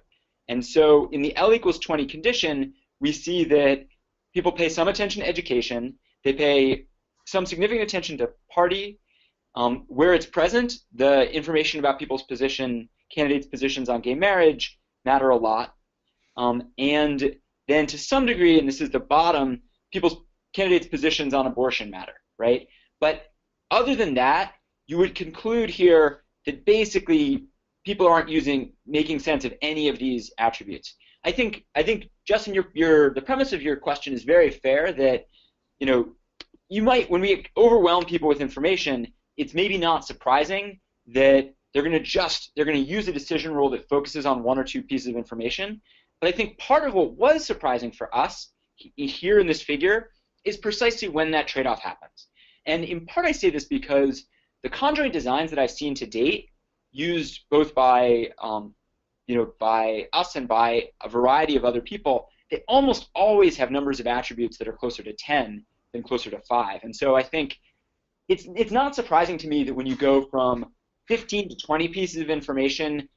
And so in the L equals 20 condition, we see that people pay some attention to education, they pay some significant attention to party. Where it's present, the information about people's candidates' positions on gay marriage matter a lot. And then to some degree, and this is the bottom, people's candidates' positions on abortion matter, right? But other than that, you would conclude here that basically people aren't making sense of any of these attributes. I think Justin, the premise of your question is very fair. That you might, when we overwhelm people with information, it's maybe not surprising that they're going to use a decision rule that focuses on one or two pieces of information. But I think part of what was surprising for us here in this figure is precisely when that trade-off happens. And in part I say this because the conjoint designs that I've seen to date, used both by by us and by a variety of other people, they almost always have numbers of attributes that are closer to 10 than closer to 5. And so I think it's not surprising to me that when you go from 15 to 20 pieces of information,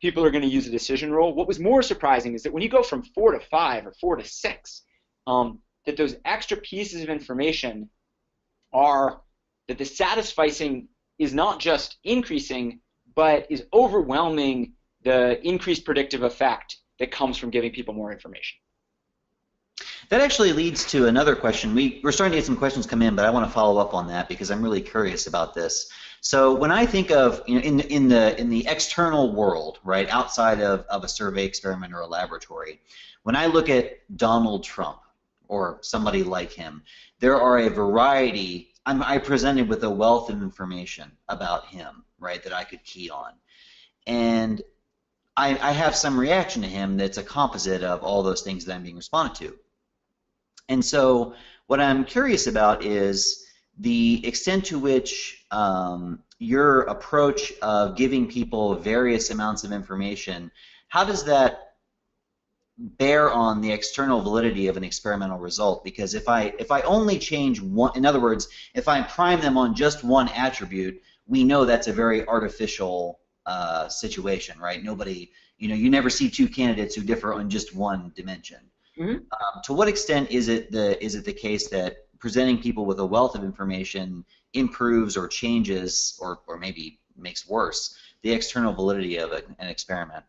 people are going to use a decision rule. What was more surprising is that when you go from 4 to 5 or 4 to 6, that those extra pieces of information are that the satisficing is not just increasing, but is overwhelming the increased predictive effect that comes from giving people more information. That actually leads to another question. We're starting to get some questions come in, but I want to follow up on that because I'm really curious about this. So when I think of in the external world, right, outside of a survey experiment or a laboratory, when I look at Donald Trump or somebody like him, there are a variety. I'm presented with a wealth of information about him, right, that I could key on, and I have some reaction to him that's a composite of all those things that I'm being responded to. And so what I'm curious about is the extent to which your approach of giving people various amounts of information, how does that bear on the external validity of an experimental result? Because if I only change one, in other words, if I prime them on just one attribute, we know that's a very artificial situation, right? Nobody, you never see two candidates who differ on just one dimension. Mm-hmm. To what extent is it the case that presenting people with a wealth of information improves or changes or maybe makes worse the external validity of an experiment?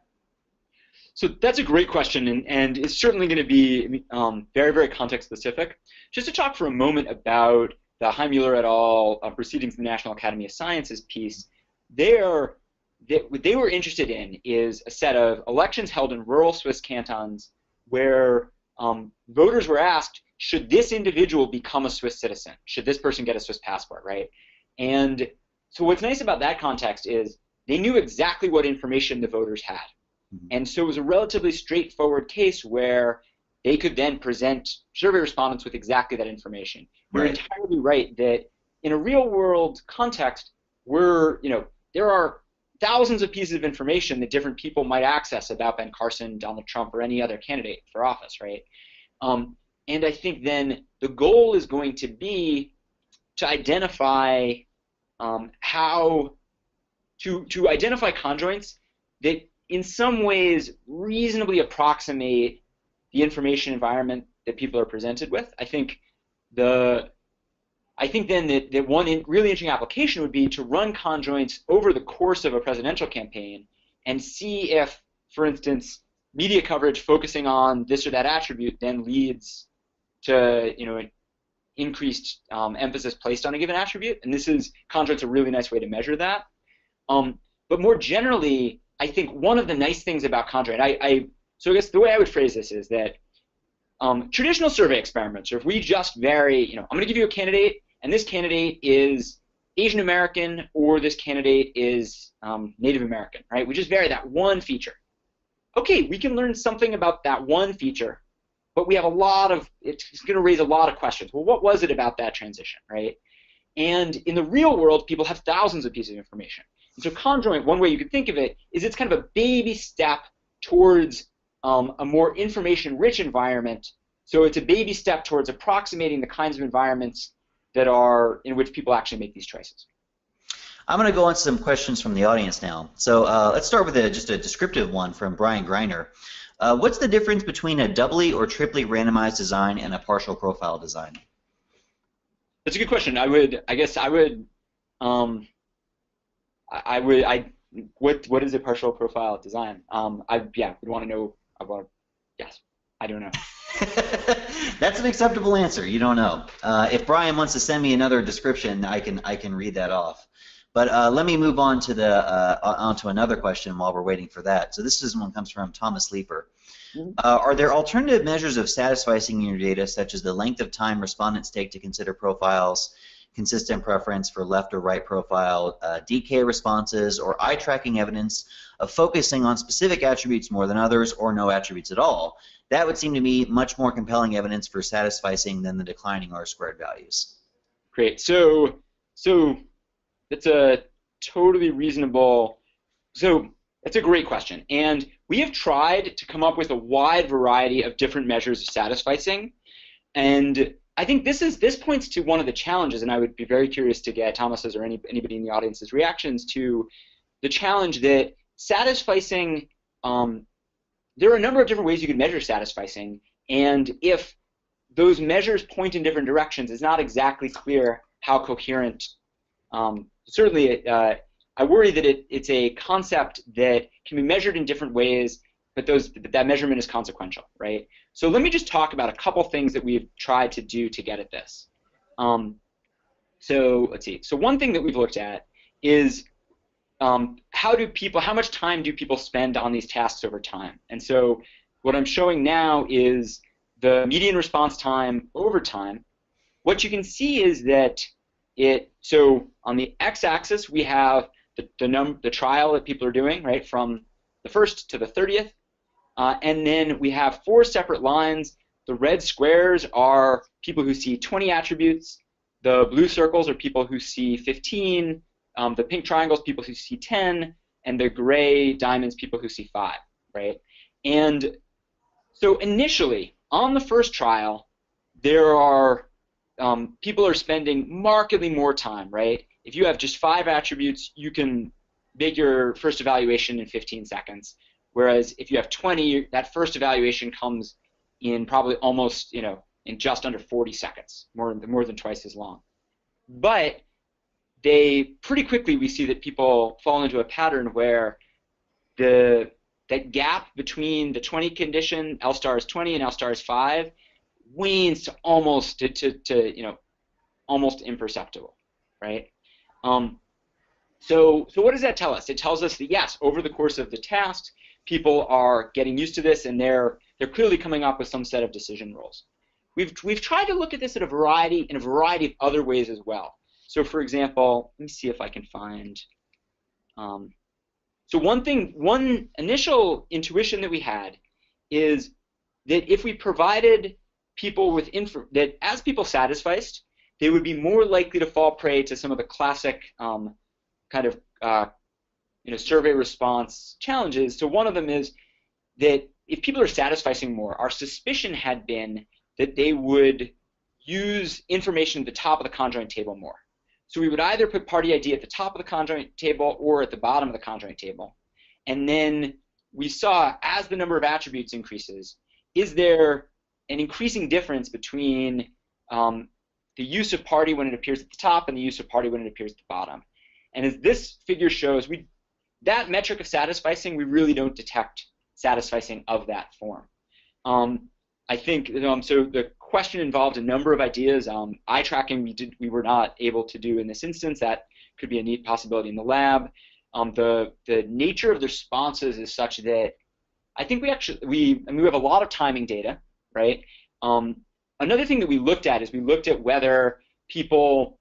So that's a great question, and it's certainly going to be very, very context specific. Just to talk for a moment about the Heimüller et al. Proceedings of the National Academy of Sciences piece, what they were interested in is a set of elections held in rural Swiss cantons where voters were asked, should this individual become a Swiss citizen? Should this person get a Swiss passport, right? And so what's nice about that context is they knew exactly what information the voters had. Mm-hmm. And so it was a relatively straightforward case where they could then present survey respondents with exactly that information. Right. You're entirely right that in a real-world context, there are thousands of pieces of information that different people might access about Ben Carson, Donald Trump, or any other candidate for office, right? And I think then the goal is going to be to identify how to identify conjoints that in some ways reasonably approximate the information environment that people are presented with. I think then that one really interesting application would be to run conjoints over the course of a presidential campaign and see if, for instance, media coverage focusing on this or that attribute then leads to an increased emphasis placed on a given attribute. And conjoints a really nice way to measure that. But more generally, I think one of the nice things about conjoint, so I guess the way I would phrase this is that traditional survey experiments, or if we just vary, I'm going to give you a candidate, and this candidate is Asian American, or this candidate is Native American, right? We just vary that one feature. Okay, we can learn something about that one feature, but we have it's going to raise a lot of questions. Well, what was it about that transition, right? And in the real world, people have thousands of pieces of information. And so conjoint, one way you could think of it, is it's kind of a baby step towards a more information-rich environment. So it's a baby step towards approximating the kinds of environments that are in which people actually make these choices. I'm going to go on to some questions from the audience now. So let's start with just a descriptive one from Brian Greiner. What's the difference between a doubly or triply randomized design and a partial profile design? That's a good question. What is a partial profile design? Would want to know about. Yes, I don't know. That's an acceptable answer. You don't know. If Brian wants to send me another description, I can read that off. But let me move on to onto another question while we're waiting for that. So this one comes from Thomas Leeper. Are there alternative measures of satisficing in your data, such as the length of time respondents take to consider profiles, consistent preference for left or right profile, DK responses, or eye tracking evidence of focusing on specific attributes more than others, or no attributes at all? That would seem to me much more compelling evidence for satisficing than the declining R-squared values. Great. So that's a totally reasonable. So that's a great question, and we have tried to come up with a wide variety of different measures of satisficing, and I think this points to one of the challenges, and I would be very curious to get Thomas's or anybody in the audience's reactions to the challenge that satisficing. There are a number of different ways you can measure satisficing, and if those measures point in different directions, it's not exactly clear how coherent. Certainly, I worry that it's a concept that can be measured in different ways, but that measurement is consequential, right? So let me just talk about a couple things that we've tried to do to get at this. So let's see. So one thing that we've looked at is how much time do people spend on these tasks over time? And so what I'm showing now is the median response time over time. What you can see is that so on the x-axis we have the trial that people are doing, right, from the 1st to the 30th, and then we have 4 separate lines. The red squares are people who see 20 attributes. The blue circles are people who see 15. The pink triangles, people who see 10, and the gray diamonds, people who see 5, right? And so initially, on the first trial, there are people are spending markedly more time, right? If you have just 5 attributes, you can make your first evaluation in 15 seconds. Whereas if you have 20, that first evaluation comes in probably almost, in just under 40 seconds, more than twice as long. But pretty quickly we see that people fall into a pattern where that gap between the 20 condition, L star is 20 and L star is 5, wanes to almost almost imperceptible, right? So what does that tell us? It tells us that yes, over the course of the task, people are getting used to this, and they're clearly coming up with some set of decision rules. We've tried to look at this in a variety of other ways as well. So for example, let me see if I can find. So one initial intuition that we had is that if we provided people with that as people satisficed, they would be more likely to fall prey to some of the classic kind of survey response challenges. So one of them is that if people are satisficing more, our suspicion had been that they would use information at the top of the conjoint table more. So we would either put party ID at the top of the conjoint table or at the bottom of the conjoint table. And then we saw, as the number of attributes increases, is there an increasing difference between the use of party when it appears at the top and the use of party when it appears at the bottom. And as this figure shows, that metric of satisficing, we really don't detect satisficing of that form. I think so. The question involved a number of ideas. Eye tracking we were not able to do in this instance. That could be a neat possibility in the lab. The nature of the responses is such that I think we have a lot of timing data, right? Another thing that we looked at is we looked at whether people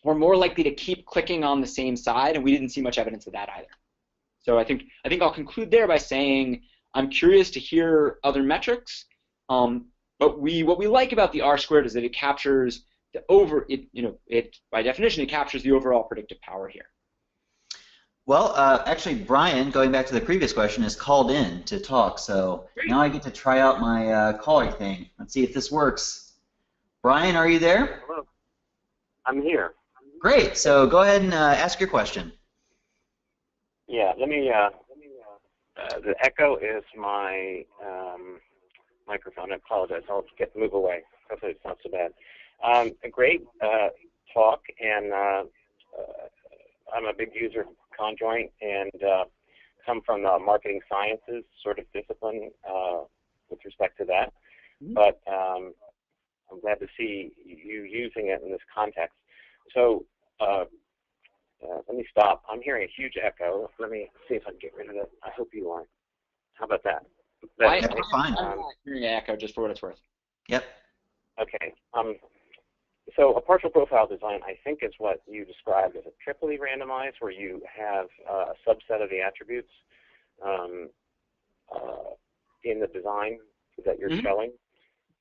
were more likely to keep clicking on the same side, and we didn't see much evidence of that either. So I think I'll conclude there by saying I'm curious to hear other metrics. But what we like about the R-squared is that it captures by definition it captures the overall predictive power here. Well, actually, Brian, going back to the previous question, is called in to talk. So Great. Now I get to try out my caller thing. Let's see if this works. Brian, are you there? Hello. I'm here. Great. So go ahead and ask your question. Yeah. Let me. The echo is my microphone. I apologize. I'll move away. Hopefully it's not so bad. A great talk, and I'm a big user of Conjoint and come from the marketing sciences sort of discipline with respect to that. but I'm glad to see you using it in this context. So let me stop. I'm hearing a huge echo. Let me see if I can get rid of it. I hope you aren't. How about that? I'm fine. I'm hearing an echo just for what it's worth. Yep. Okay. So a partial profile design, I think, is what you described as a triply randomized, where you have a subset of the attributes in the design that you're showing.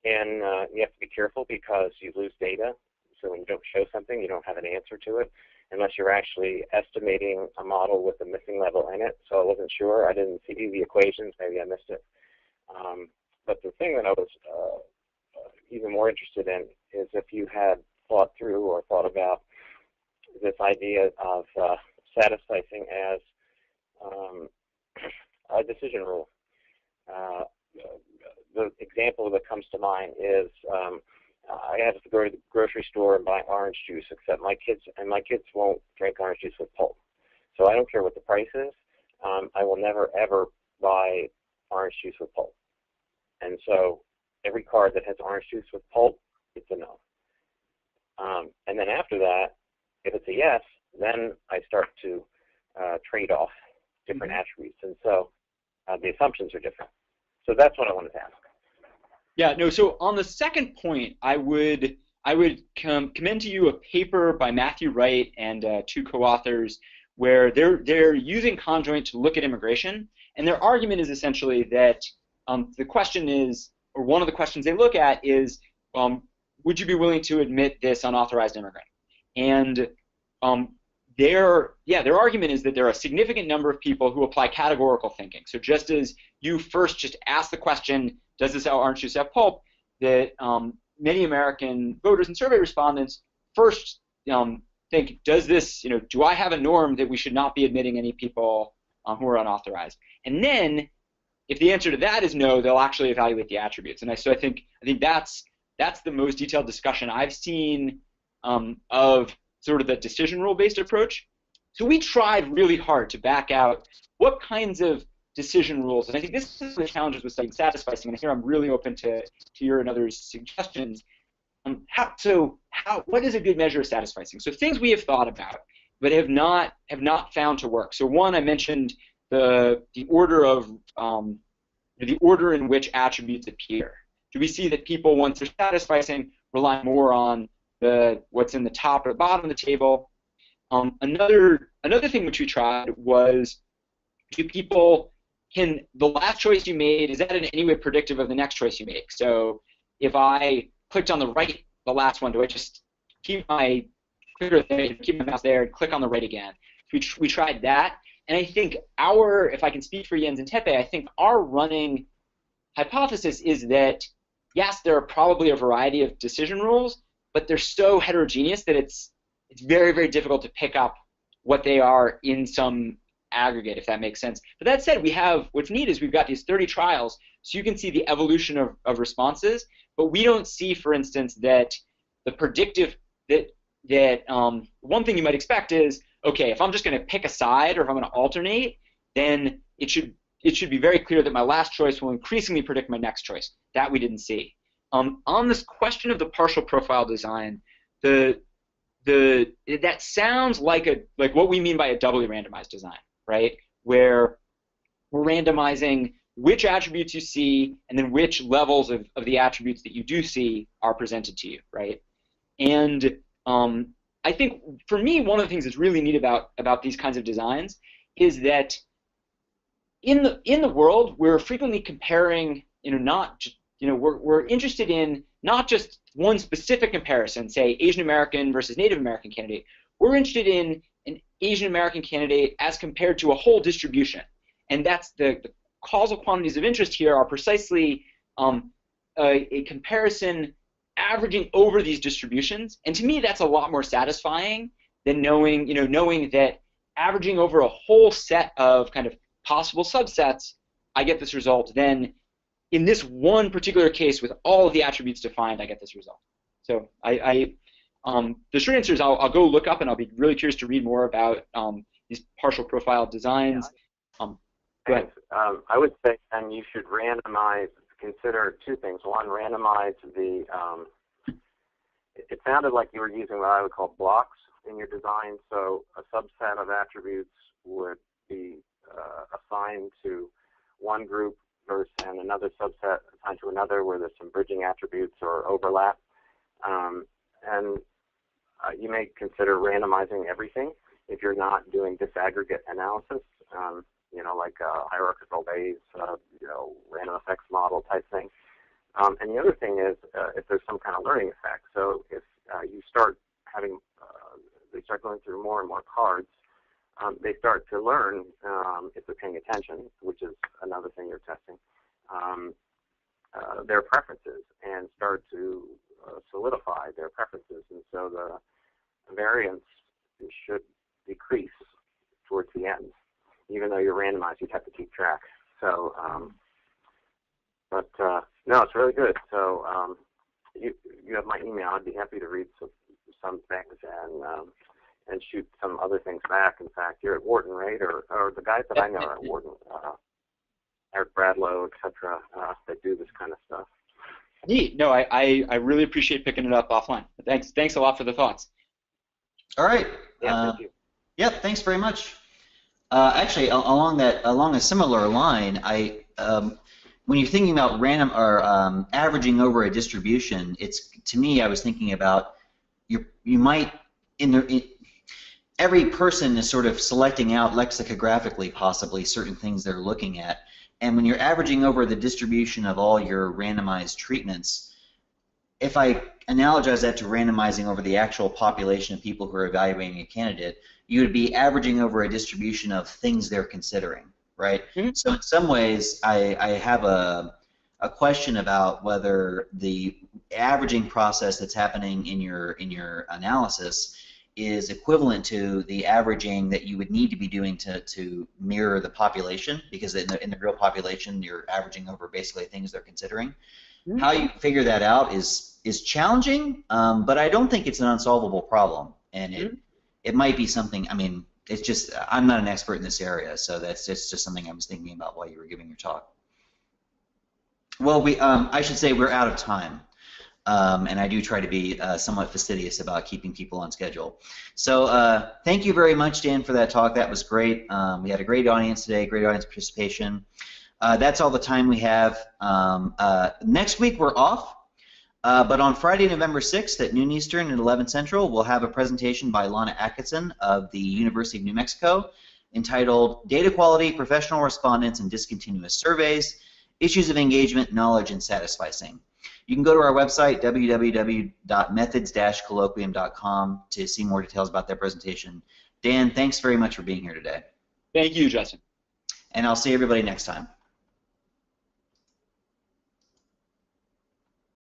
And you have to be careful because you lose data. So when you don't show something, you don't have an answer to it unless you're actually estimating a model with a missing level in it. So I wasn't sure. I didn't see the equations. Maybe I missed it. But the thing that I was even more interested in is if you had thought through or thought about this idea of satisficing as a decision rule. The example that comes to mind is I have to go to the grocery store and buy orange juice, except my kids won't drink orange juice with pulp. So I don't care what the price is. I will never, ever buy orange juice with pulp. And so every card that has orange juice with pulp, it's a no. And then after that, if it's a yes, then I start to trade off different attributes. And so the assumptions are different. So that's what I wanted to ask. Yeah, no, so on the second point, I would commend to you a paper by Matthew Wright and two co-authors where they're using conjoint to look at immigration, and their argument is essentially that the question is, or one of the questions they look at is, would you be willing to admit this unauthorized immigrant? And their argument is that there are a significant number of people who apply categorical thinking. So just as you first just ask the question, does this orange juice have pulp, that many American voters and survey respondents first think, does this, do I have a norm that we should not be admitting any people who are unauthorized? And then, if the answer to that is no, they'll actually evaluate the attributes. And so I think that's the most detailed discussion I've seen of sort of the decision rule-based approach. So we tried really hard to back out what kinds of decision rules, and I think this is the challenges with studying Satisficing, and here I'm really open to your and others' suggestions. What is a good measure of Satisficing? So things we have thought about, but have not found to work. So one, I mentioned the order of the order in which attributes appear. Do we see that people, once they're satisficing, rely more on what's in the top or the bottom of the table? Another thing which we tried was, can the last choice you made, is that in any way predictive of the next choice you make? So if I clicked on the right, the last one, do I just keep my clicker there, keep my mouse there, and click on the right again? We tried that, and I think if I can speak for Jens and Tepe, I think our running hypothesis is that, yes, there are probably a variety of decision rules, but they're so heterogeneous that it's very, very difficult to pick up what they are in some aggregate, if that makes sense. But that said, what's neat is we've got these 30 trials, so you can see the evolution of responses, but we don't see, for instance, that the predictive, one thing you might expect is, okay, if I'm just going to pick a side or if I'm going to alternate, then it should be very clear that my last choice will increasingly predict my next choice. That we didn't see. On this question of the partial profile design, that sounds like what we mean by a doubly randomized design, right? Where we're randomizing which attributes you see and then which levels of the attributes that you do see are presented to you, right? And I think for me, one of the things that's really neat about these kinds of designs is that in the world, we're frequently comparing, we're interested in not just one specific comparison, say Asian American versus Native American candidate. We're interested in an Asian American candidate as compared to a whole distribution, and that's the causal quantities of interest here are precisely a comparison averaging over these distributions. And to me, that's a lot more satisfying than knowing that averaging over a whole set of kind of possible subsets, I get this result. Then in this one particular case with all of the attributes defined, I get this result. So the short answer is I'll go look up, and I'll be really curious to read more about these partial profile designs. Go ahead. I would say then you should randomize, consider two things. One, randomize the, it sounded like you were using what I would call blocks in your design. So a subset of attributes would be assigned to one group and another subset assigned to another where there's some bridging attributes or overlap. And you may consider randomizing everything if you're not doing disaggregate analysis, you know, like hierarchical Bayes, you know, random effects model type thing. And the other thing is if there's some kind of learning effect. So if you start having, they start going through more and more cards, they start to learn if they're paying attention, which is another thing you're testing, their preferences and start to solidify their preferences. And so the variance should decrease towards the end. Even though you're randomized, you'd have to keep track. So, no, it's really good. So you have my email. I'd be happy to read some things and shoot some other things back. In fact, you're at Wharton, right? Or the guys that I know are at Wharton, Eric Bradlow, etc., that do this kind of stuff. Neat. No, I really appreciate picking it up offline. Thanks a lot for the thoughts. All right. Yeah, thank you. Yep. Thanks very much. Actually, along a similar line, when you're thinking about random or averaging over a distribution, to me, I was thinking about you might every person is sort of selecting out lexicographically possibly certain things they're looking at, and when you're averaging over the distribution of all your randomized treatments, if I analogize that to randomizing over the actual population of people who are evaluating a candidate, you would be averaging over a distribution of things they're considering, right? Mm-hmm. So in some ways, I have a question about whether the averaging process that's happening in your analysis is equivalent to the averaging that you would need to be doing to mirror the population, because in the real population, you're averaging over basically things they're considering. Mm-hmm. How you figure that out is challenging, but I don't think it's an unsolvable problem, and it might be something. I mean, it's just I'm not an expert in this area, so it's just something I was thinking about while you were giving your talk. Well, I should say we're out of time, and I do try to be somewhat fastidious about keeping people on schedule. So thank you very much, Dan, for that talk. That was great. We had a great audience today, great audience participation. That's all the time we have. Next week we're off. But on Friday, November 6th at noon Eastern and 11 Central, we'll have a presentation by Lana Atkinson of the University of New Mexico entitled Data Quality, Professional Respondents, and Discontinuous Surveys, Issues of Engagement, Knowledge, and Satisficing. You can go to our website, www.methods-colloquium.com, to see more details about that presentation. Dan, thanks very much for being here today. Thank you, Justin. And I'll see everybody next time.